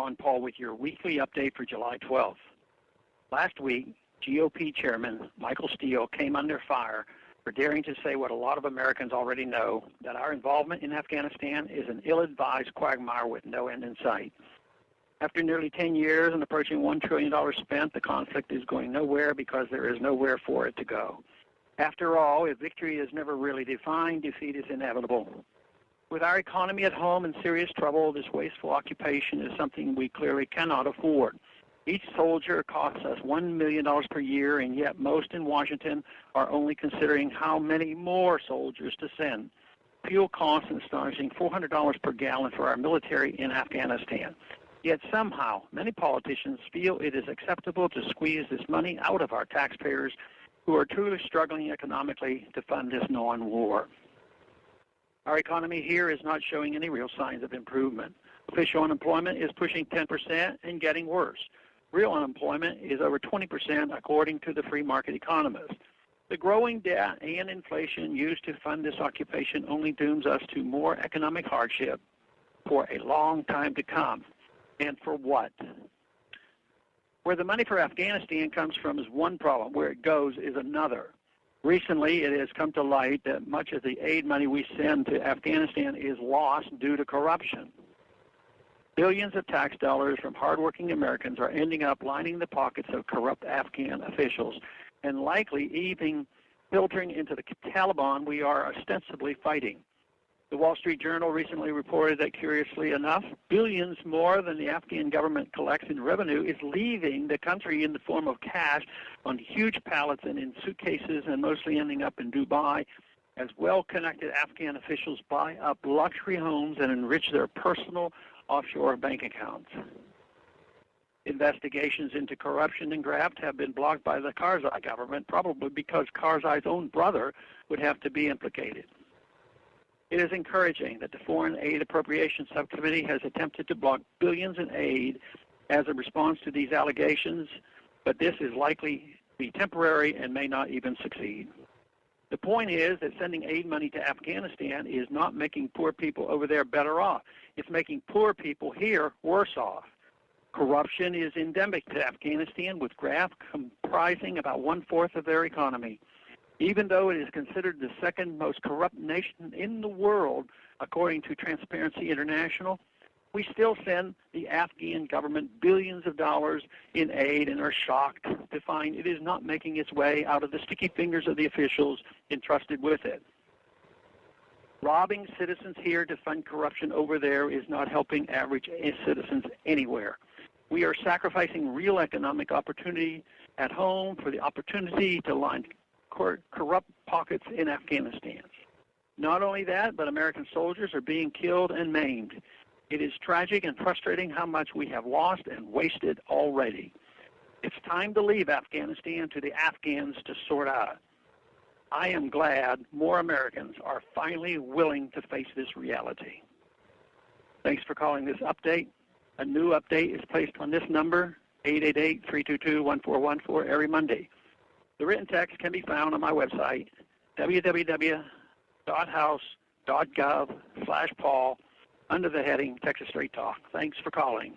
Ron Paul with your weekly update for July 12th. Last week, GOP Chairman Michael Steele came under fire for daring to say what a lot of Americans already know, that our involvement in Afghanistan is an ill-advised quagmire with no end in sight. After nearly 10 years and approaching $1 trillion spent, the conflict is going nowhere because there is nowhere for it to go. After all, if victory is never really defined, defeat is inevitable. With our economy at home in serious trouble, this wasteful occupation is something we clearly cannot afford. Each soldier costs us $1 million per year, and yet most in Washington are only considering how many more soldiers to send. Fuel costs an astonishing $400 per gallon for our military in Afghanistan. Yet somehow, many politicians feel it is acceptable to squeeze this money out of our taxpayers who are truly struggling economically to fund this non-war. Our economy here is not showing any real signs of improvement. Official unemployment is pushing 10% and getting worse. Real unemployment is over 20% according to the free market economists. The growing debt and inflation used to fund this occupation only dooms us to more economic hardship for a long time to come. And for what? Where the money for Afghanistan comes from is one problem. Where it goes is another. Recently, it has come to light that much of the aid money we send to Afghanistan is lost due to corruption. Billions of tax dollars from hardworking Americans are ending up lining the pockets of corrupt Afghan officials and likely even filtering into the Taliban we are ostensibly fighting. The Wall Street Journal recently reported that, curiously enough, billions more than the Afghan government collects in revenue is leaving the country in the form of cash on huge pallets and in suitcases, and mostly ending up in Dubai, as well-connected Afghan officials buy up luxury homes and enrich their personal offshore bank accounts. Investigations into corruption and graft have been blocked by the Karzai government, probably because Karzai's own brother would have to be implicated. It is encouraging that the Foreign Aid Appropriations Subcommittee has attempted to block billions in aid as a response to these allegations, but this is likely to be temporary and may not even succeed. The point is that sending aid money to Afghanistan is not making poor people over there better off. It's making poor people here worse off. Corruption is endemic to Afghanistan, with graft comprising about 1/4 of their economy. Even though it is considered the second most corrupt nation in the world, according to Transparency International, we still send the Afghan government billions of dollars in aid and are shocked to find it is not making its way out of the sticky fingers of the officials entrusted with it. Robbing citizens here to fund corruption over there is not helping average citizens anywhere. We are sacrificing real economic opportunity at home for the opportunity to line corrupt pockets in Afghanistan. Not only that, but American soldiers are being killed and maimed. It is tragic and frustrating how much we have lost and wasted already. It's time to leave Afghanistan to the Afghans to sort out. I am glad more Americans are finally willing to face this reality. Thanks for calling this update. A new update is placed on this number, 888-322-1414, every Monday. The written text can be found on my website, www.house.gov/Paul, under the heading Texas Straight Talk. Thanks for calling.